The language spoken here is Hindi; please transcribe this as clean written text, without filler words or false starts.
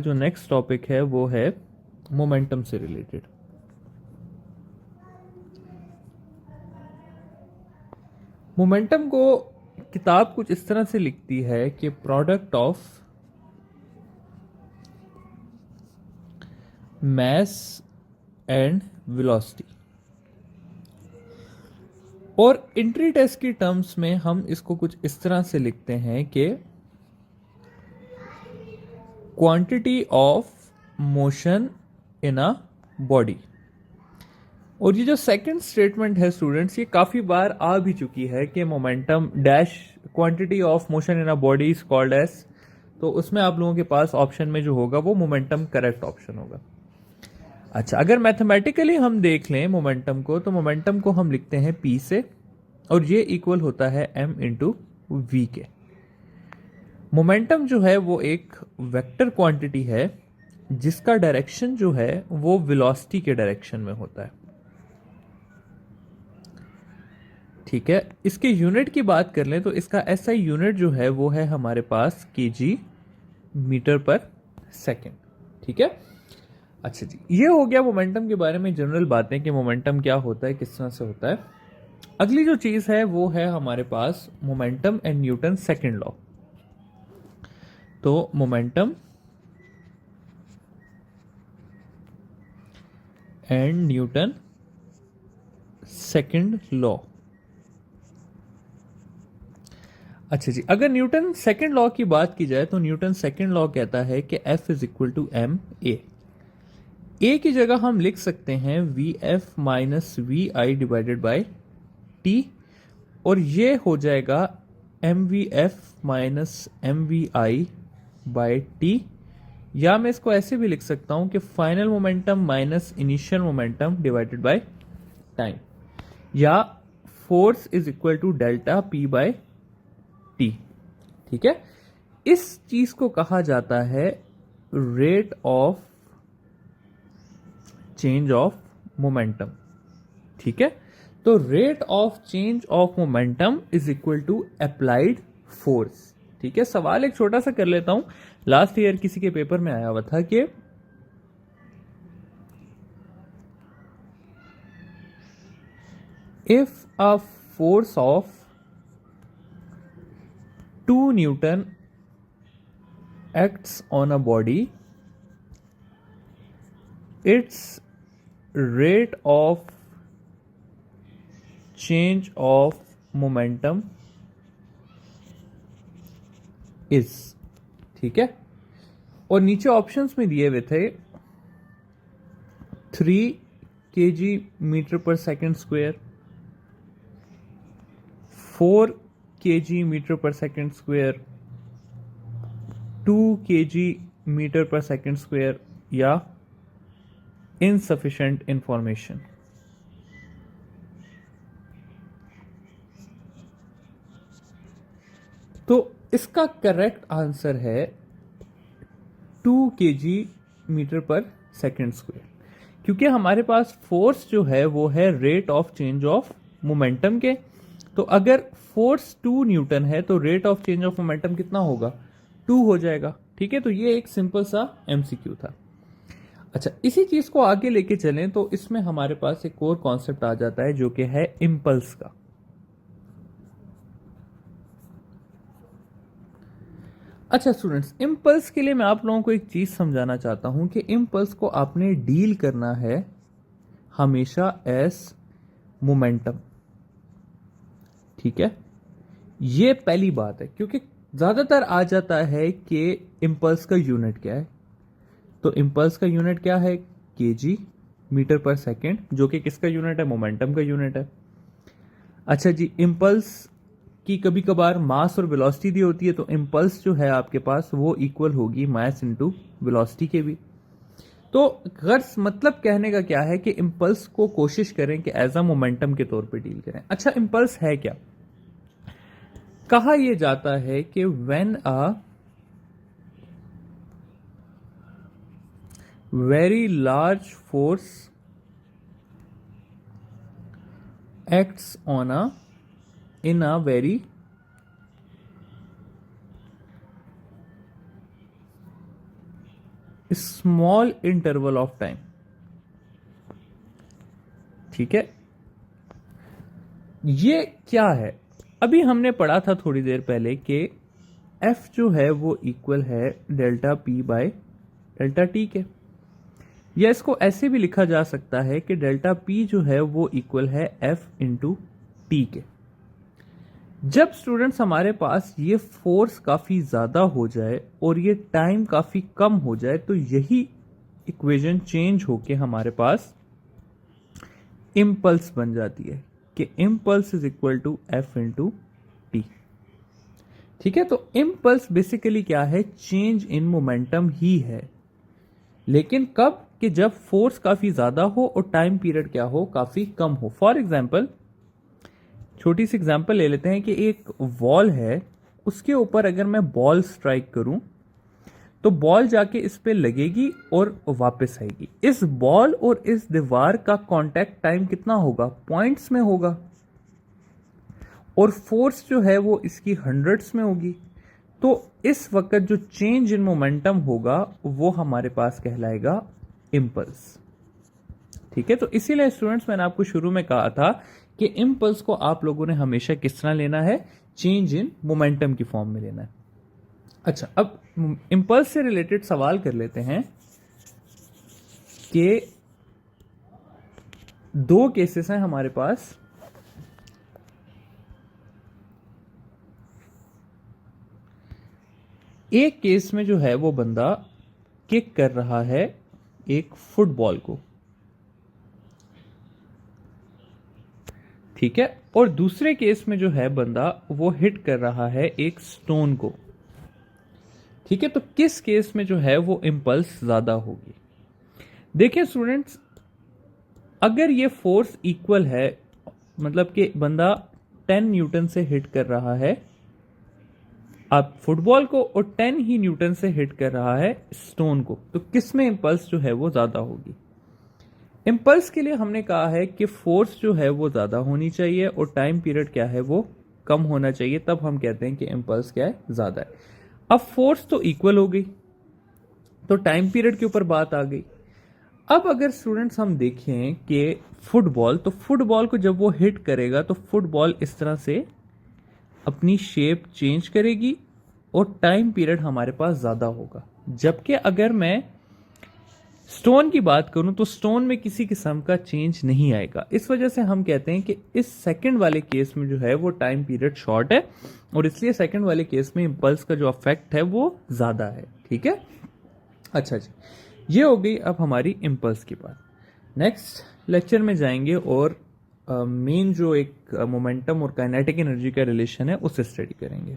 जो नेक्स्ट टॉपिक है वो है मोमेंटम से रिलेटेड। मोमेंटम को किताब कुछ इस तरह से लिखती है कि product of mass and velocity, और एंट्री टेस्ट की टर्म्स में हम इसको कुछ इस तरह से लिखते हैं कि quantity of motion in a body. और ये जो सेकंड स्टेटमेंट है स्टूडेंट्स, ये काफी बार आ भी चुकी है कि momentum dash quantity of motion in a body is called as, तो उसमें आप लोगों के पास ऑप्शन में जो होगा वो मोमेंटम करेक्ट ऑप्शन होगा। अच्छा, अगर मैथमेटिकली हम देख लें मोमेंटम को, तो मोमेंटम को हम लिखते हैं P से, और ये इक्वल होता है m इंटू वी के। मोमेंटम जो है वो एक वेक्टर क्वांटिटी है जिसका डायरेक्शन जो है वो वेलोसिटी के डायरेक्शन में होता है। ठीक है, इसके यूनिट की बात कर लें तो इसका एसआई यूनिट जो है वो है हमारे पास केजी मीटर पर सेकेंड। ठीक है, अच्छा जी, ये हो गया मोमेंटम के बारे में जनरल बातें कि मोमेंटम क्या होता है, किस तरह से होता है। अगली जो चीज है वो है हमारे पास momentum and Newton second law. तो momentum and Newton second law. अच्छा जी, अगर न्यूटन सेकंड लॉ की बात की जाए तो न्यूटन सेकंड लॉ कहता है कि F is equal to M A की जगह हम लिख सकते हैं V F minus V I divided by T, और ये हो जाएगा M V F minus M V I by T. या मैं इसको ऐसे भी लिख सकता हूं कि final momentum minus initial momentum divided by time, या force is equal to delta P by T. ठीक है, इस चीज को कहा जाता है rate of change of momentum. ठीक है, तो rate of change of momentum is equal to applied force. ठीक है, सवाल एक छोटा सा कर लेता हूं, लास्ट ईयर किसी के पेपर में आया हुआ था कि if a force of 2 Newton acts on a body, its rate of change of momentum is। ठीक है, और नीचे ऑप्शंस में दिए हुए थे 3 kg मीटर पर सेकेंड स्क्वायर, 4 kg मीटर पर सेकेंड स्क्वायर, 2 kg मीटर पर सेकेंड स्क्वायर, या इनसफिशिएंट इंफॉर्मेशन। तो इसका करेक्ट आंसर है 2 kg मीटर पर सेकेंड स्क्वायर, क्योंकि हमारे पास फोर्स जो है वो है rate of change of momentum के। तो अगर फोर्स 2 न्यूटन है तो rate of change of momentum कितना होगा, 2 हो जाएगा। ठीक है, तो ये एक सिंपल सा एमसीक्यू था। अच्छा, इसी चीज को आगे लेके चलें तो इसमें हमारे पास एक और कॉन्सेप्ट आ जाता है जो कि है इंपल्स का। अच्छा स्टूडेंट्स, इंपल्स के लिए मैं आप लोगों को एक चीज समझाना चाहता हूं कि इंपल्स को आपने डील करना है हमेशा एस मोमेंटम। ठीक है, ये पहली बात है, क्योंकि ज्यादातर आ जाता है कि इंपल्स का यूनिट क्या है। तो इंपल्स का यूनिट क्या है, केजी मीटर पर सेकेंड, जो कि किसका यूनिट है, मोमेंटम का यूनिट है। अच्छा जी, इंपल्स की कभी कभार मास और वेलोसिटी दी होती है, तो इंपल्स जो है आपके पास वो इक्वल होगी मास इनटू वेलोसिटी के भी। तो गर्स मतलब कहने का क्या है कि इंपल्स को कोशिश करें कि एज अ मोमेंटम के तौर पे डील करें। अच्छा, इंपल्स है क्या, कहा यह जाता है कि when a very large force acts on a in a very small interval of time. ठीक है, ये क्या है? अभी हमने पढ़ा था थोड़ी देर पहले कि एफ जो है वो इक्वल है delta P by delta T के, या इसको ऐसे भी लिखा जा सकता है कि डेल्टा पी जो है वो इक्वल है एफ इंटू टी के। जब स्टूडेंट्स हमारे पास ये फोर्स काफी ज्यादा हो जाए और ये टाइम काफी कम हो जाए तो यही इक्वेशन चेंज होके हमारे पास इम्पल्स बन जाती है कि impulse is equal to F into T. ठीक है, तो इम्पल्स बेसिकली क्या है? चेंज इन मोमेंटम ही है, लेकिन कब? कि जब फोर्स काफी ज्यादा हो और टाइम पीरियड क्या हो? काफी कम हो। फॉर एग्जाम्पल, छोटी सी एग्जाम्पल ले लेते हैं कि एक वॉल है, उसके ऊपर अगर मैं बॉल स्ट्राइक करूं तो बॉल जाके इस पे लगेगी और वापस आएगी। इस बॉल और इस दीवार का कांटेक्ट टाइम कितना होगा? पॉइंट्स में होगा, और फोर्स जो है वो इसकी हंड्रेड्स में होगी। तो इस वक्त जो चेंज इन मोमेंटम होगा वो हमारे पास कहलाएगा इम्पल्स। ठीक है, तो इसीलिए स्टूडेंट्स मैंने आपको शुरू में कहा था कि इम्पल्स को आप लोगों ने हमेशा किस तरह लेना है? चेंज इन मोमेंटम की फॉर्म में लेना है। अच्छा, अब इम्पल्स से रिलेटेड सवाल कर लेते हैं कि दो केसेस हैं हमारे पास। एक केस में जो है वो बंदा किक कर रहा है एक फुटबॉल को, ठीक है, और दूसरे केस में जो है बंदा वो हिट कर रहा है एक स्टोन को। ठीक है, तो किस केस में जो है वो इम्पल्स ज्यादा होगी? देखिए स्टूडेंट्स, अगर ये फोर्स इक्वल है, मतलब कि बंदा 10 न्यूटन से हिट कर रहा है आप फुटबॉल को और 10 ही न्यूटन से हिट कर रहा है स्टोन को, तो किस में इम्पल्स जो है वो ज्यादा होगी? इम्पल्स के लिए हमने कहा है कि फोर्स जो है वो ज्यादा होनी चाहिए और टाइम पीरियड क्या है वो कम होना चाहिए, तब हम कहते हैं कि इम्पल्स क्या है? ज्यादा है। अब फोर्स तो इक्वल हो गई, तो टाइम पीरियड के ऊपर बात आ गई। अब अगर स्टूडेंट्स हम देखें कि फुटबॉल, तो फुटबॉल को जब वो हिट करेगा तो फुटबॉल इस तरह से अपनी शेप चेंज करेगी और टाइम पीरियड हमारे पास ज्यादा होगा। जबकि अगर मैं स्टोन की बात करूं तो स्टोन में किसी किस्म का चेंज नहीं आएगा। इस वजह से हम कहते हैं कि इस सेकंड वाले केस में जो है वो टाइम पीरियड शॉर्ट है और इसलिए सेकंड वाले केस में इम्पल्स का जो अफेक्ट है वो ज्यादा है। ठीक है, अच्छा जी, ये हो गई अब हमारी इम्पल्स की बात। नेक्स्ट लेक्चर में जाएंगे और मेन जो एक मोमेंटम और काइनेटिक एनर्जी का रिलेशन है उसे स्टडी करेंगे।